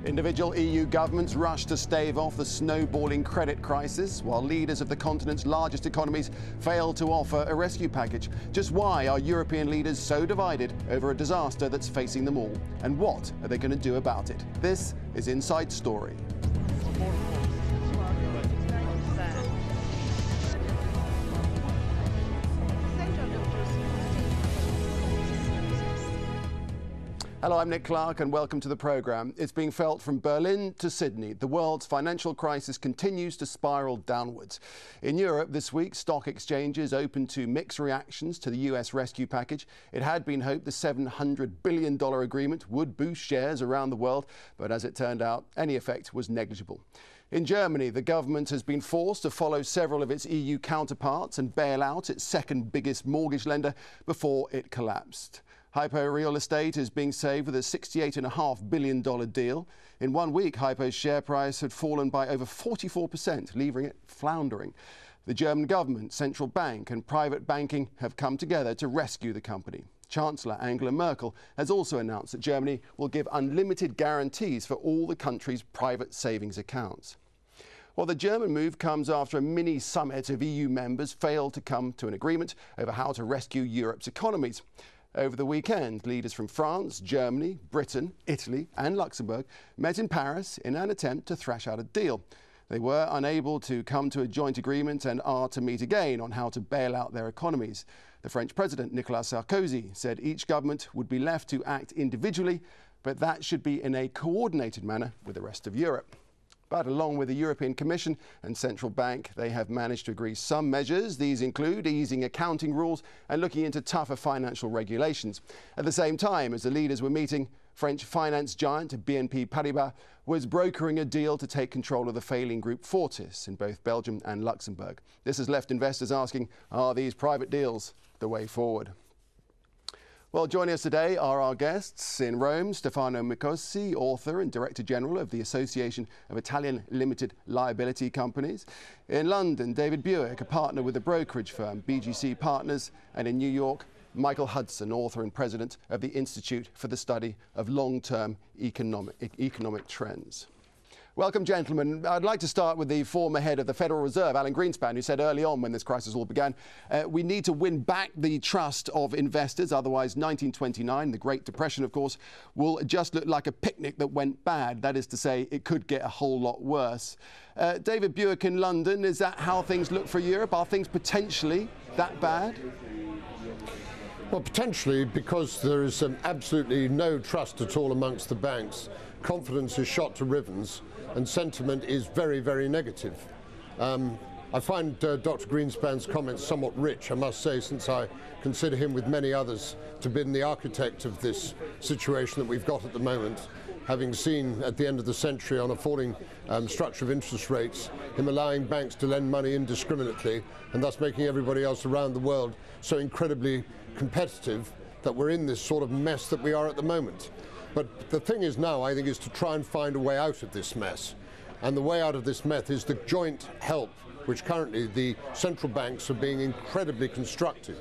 Individual EU governments rush to stave off the snowballing credit crisis, while leaders of the continent's largest economies fail to offer a rescue package. Just why are European leaders so divided over a disaster that's facing them all? And what are they going to do about it? This is Inside Story. Hello, I'm Nick Clark and welcome to the programme. It's being felt from Berlin to Sydney. The world's financial crisis continues to spiral downwards. In Europe this week, stock exchanges opened to mixed reactions to the US rescue package. It had been hoped the $700 billion agreement would boost shares around the world, but as it turned out, any effect was negligible. In Germany, the government has been forced to follow several of its EU counterparts and bail out its second biggest mortgage lender before it collapsed. Hypo Real Estate is being saved with a $68.5 billion deal. In 1 week, Hypo's share price had fallen by over 44%, leaving it floundering. The German government, central bank and private banking have come together to rescue the company. Chancellor Angela Merkel has also announced that Germany will give unlimited guarantees for all the country's private savings accounts. Well, the German move comes after a mini summit of EU members failed to come to an agreement over how to rescue Europe's economies. Over the weekend, leaders from France, Germany, Britain, Italy and Luxembourg met in Paris in an attempt to thrash out a deal. They were unable to come to a joint agreement and are to meet again on how to bail out their economies. The French President, Nicolas Sarkozy, said each government would be left to act individually, but that should be in a coordinated manner with the rest of Europe. But along with the European Commission and Central Bank, they have managed to agree some measures. These include easing accounting rules and looking into tougher financial regulations. At the same time as the leaders were meeting, French finance giant BNP Paribas was brokering a deal to take control of the failing group Fortis in both Belgium and Luxembourg. This has left investors asking, are these private deals the way forward? Well, joining us today are our guests. In Rome, Stefano Micossi, author and Director General of the Association of Italian Limited Liability Companies. In London, David Buick, a partner with the brokerage firm BGC Partners. And in New York, Michael Hudson, author and president of the Institute for the Study of Long-Term Economic Trends. Welcome, gentlemen. I'd like to start with the former head of the Federal Reserve, Alan Greenspan, who said early on when this crisis all began, we need to win back the trust of investors. Otherwise, 1929, the Great Depression, of course, will just look like a picnic that went bad. That is to say, it could get a whole lot worse. David Buick in London, is that how things look for Europe? Are things potentially that bad? Well, potentially, because there is absolutely no trust at all amongst the banks. Confidence is shot to ribbons and sentiment is very, very negative. I find Dr. Greenspan's comments somewhat rich, I must say, since I consider him, with many others, to have been the architect of this situation that we've got at the moment, having seen at the end of the century on a falling structure of interest rates, him allowing banks to lend money indiscriminately and thus making everybody else around the world so incredibly competitive that we're in this sort of mess that we are at the moment. But the thing is now, I think, is to try and find a way out of this mess. And the way out of this mess is the joint help, which currently the central banks are being incredibly constructive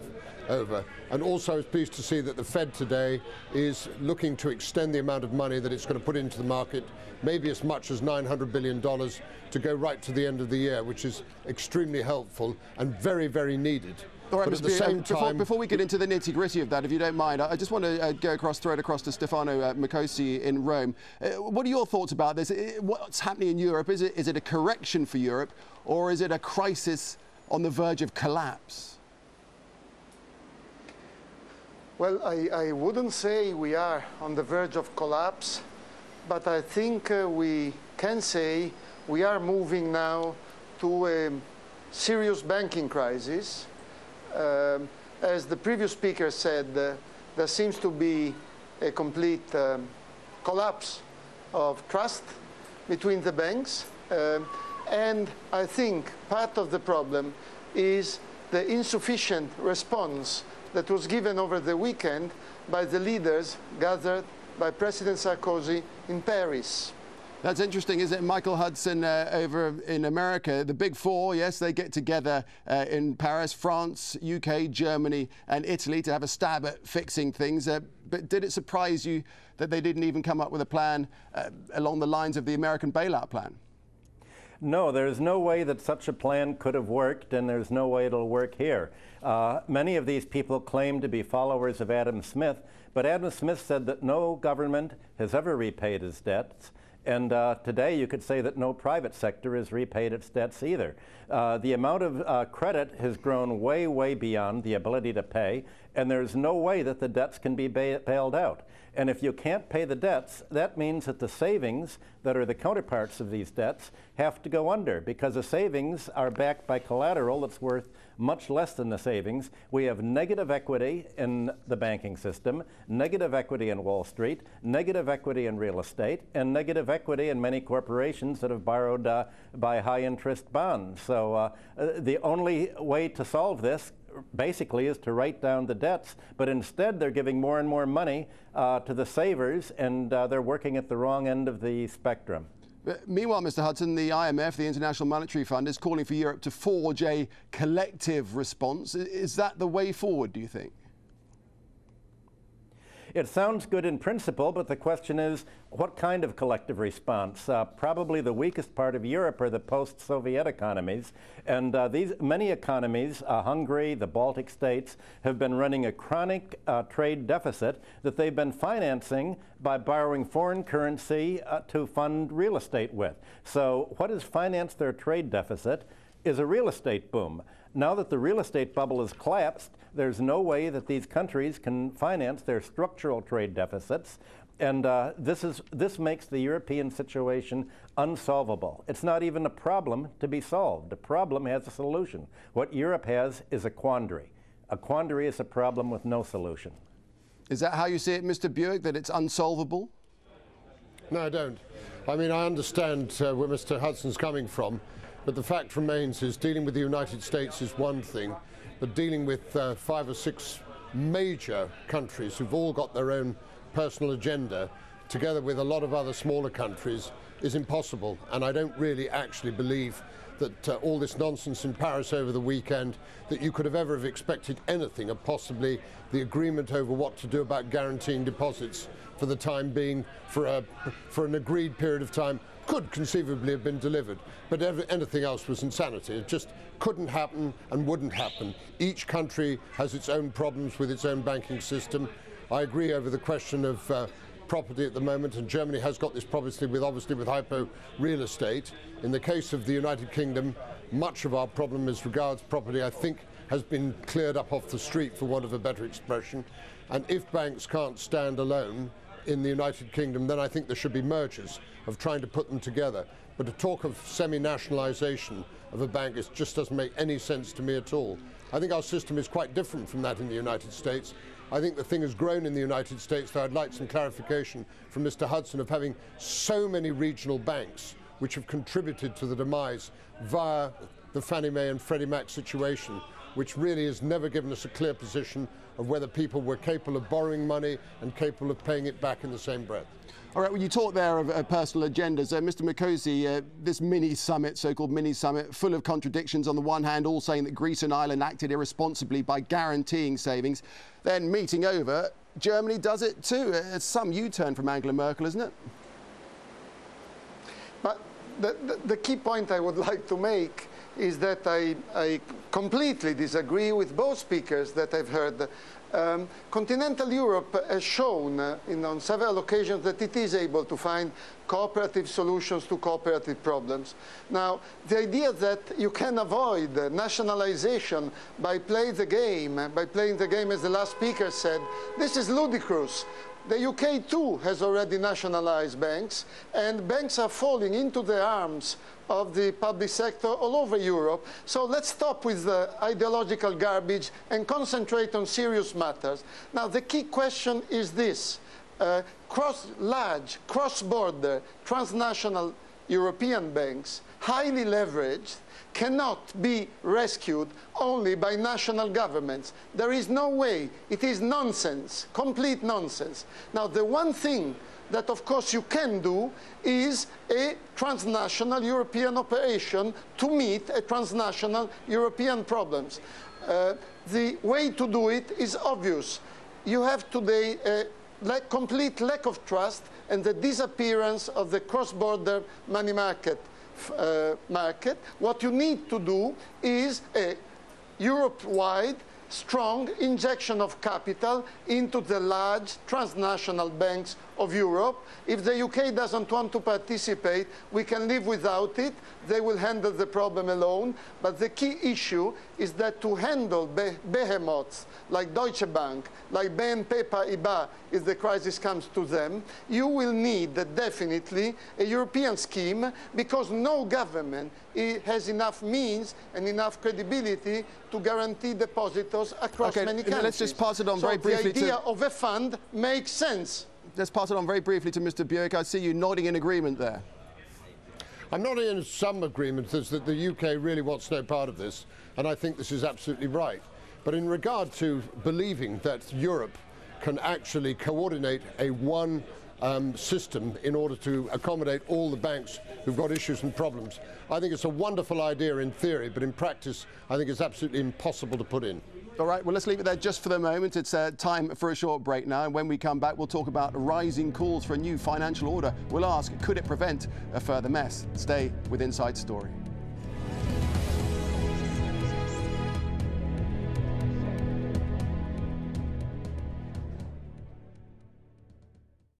over. And also I was pleased to see that the Fed today is looking to extend the amount of money that it's going to put into the market, maybe as much as $900 billion, to go right to the end of the year, which is extremely helpful and very, very needed. All right, but at the same time, before we get into the nitty-gritty of that, if you don't mind, I just want to thread across to Stefano Micossi in Rome. What are your thoughts about this? What's happening in Europe? Is it a correction for Europe, or is it a crisis on the verge of collapse? Well, I wouldn't say we are on the verge of collapse, but I think we can say we are moving now to a serious banking crisis. As the previous speaker said, there seems to be a complete collapse of trust between the banks. And I think part of the problem is the insufficient response that was given over the weekend by the leaders gathered by President Sarkozy in Paris. That's interesting, isn't it? Michael Hudson over in America, the big four, yes, they get together in Paris, France, UK, Germany and Italy to have a stab at fixing things. But did it surprise you that they didn't even come up with a plan along the lines of the American bailout plan? No, there's no way that such a plan could have worked, and there's no way it'll work here. Many of these people claim to be followers of Adam Smith, but Adam Smith said that no government has ever repaid his debts. And today you could say that no private sector has repaid its debts either. The amount of credit has grown way, way beyond the ability to pay, and there's no way that the debts can be bailed out. And if you can't pay the debts, that means that the savings that are the counterparts of these debts have to go under, because the savings are backed by collateral that's worth much less than the savings. We have negative equity in the banking system, negative equity in Wall Street, negative equity in real estate, and negative equity in many corporations that have borrowed by high interest bonds. So the only way to solve this basically is to write down the debts, but instead they're giving more and more money to the savers, and they're working at the wrong end of the spectrum. Meanwhile, Mr. Hudson, the IMF, the International Monetary Fund, is calling for Europe to forge a collective response. Is that the way forward, do you think? It sounds good in principle, but the question is, what kind of collective response? Probably the weakest part of Europe are the post-Soviet economies, and many economies, Hungary, the Baltic states, have been running a chronic trade deficit that they've been financing by borrowing foreign currency to fund real estate with. So what has financed their trade deficit is a real estate boom. Now that the real estate bubble has collapsed, there's no way that these countries can finance their structural trade deficits, and this makes the European situation unsolvable. It's not even a problem to be solved. The problem has a solution. What Europe has is a quandary. A quandary is a problem with no solution. Is that how you see it, Mr. Buick, that it's unsolvable? No, I don't. I mean, I understand where Mr. Hudson's coming from, but the fact remains is dealing with the United States is one thing, but dealing with 5 or 6 major countries who've all got their own personal agenda, together with a lot of other smaller countries, is impossible. And I don't really actually believe that all this nonsense in Paris over the weekend, that you could have ever have expected anything of possibly the agreement over what to do about guaranteeing deposits for the time being, for an agreed period of time, could conceivably have been delivered, but anything else was insanity. It just couldn't happen and wouldn't happen. Each country has its own problems with its own banking system. I agree over the question of property at the moment, and Germany has got this problem obviously with hypo real estate. In the case of the United Kingdom, much of our problem as regards property, I think, has been cleared up off the street, for want of a better expression. And if banks can't stand alone in the United Kingdom, then I think there should be mergers of trying to put them together. But to talk of semi-nationalisation of a bank just doesn't make any sense to me at all. I think our system is quite different from that in the United States. I think the thing has grown in the United States, though I'd like some clarification from Mr. Hudson of having so many regional banks which have contributed to the demise via the Fannie Mae and Freddie Mac situation, which really has never given us a clear position of whether people were capable of borrowing money and capable of paying it back in the same breath. All right, well, you talked there of personal agendas. Mr. Mikosi, this mini-summit, so-called mini-summit, full of contradictions. On the one hand, all saying that Greece and Ireland acted irresponsibly by guaranteeing savings. Then, meeting over, Germany does it too. It's some U-turn from Angela Merkel, isn't it? But the key point I would like to make is that I completely disagree with both speakers that I've heard. Continental Europe has shown on several occasions that it is able to find cooperative solutions to cooperative problems. Now, the idea that you can avoid nationalization by playing the game as the last speaker said, this is ludicrous. The UK too has already nationalized banks, and banks are falling into the arms of the public sector all over Europe. So let's stop with the ideological garbage and concentrate on serious matters. Now, the key question is this. Large, cross-border, transnational European banks highly leveraged, cannot be rescued only by national governments. There is no way. It is nonsense, complete nonsense. Now, the one thing that, of course, you can do is a transnational European operation to meet a transnational European problems. The way to do it is obvious. You have today a complete lack of trust and the disappearance of the cross-border money market. What you need to do is a Europe-wide strong injection of capital into the large transnational banks of Europe. If the UK doesn't want to participate, we can live without it. They will handle the problem alone. But the key issue is that to handle behemoths like Deutsche Bank, like BNP Paribas, if the crisis comes to them, you will need definitely a European scheme, because no government has enough means and enough credibility to guarantee depositors across many countries. Let's just pass it on very briefly. The idea of a fund makes sense. Let's pass it on very briefly to Mr. Buick. I see you nodding in agreement there. I'm nodding in some agreement that the UK really wants no part of this, and I think this is absolutely right. But in regard to believing that Europe can actually coordinate a one system in order to accommodate all the banks who've got issues and problems, I think it's a wonderful idea in theory, but in practice, I think it's absolutely impossible to put in. All right, well, let's leave it there just for the moment. It's time for a short break now, and when we come back, we'll talk about rising calls for a new financial order. We'll ask, could it prevent a further mess? Stay with Inside Story.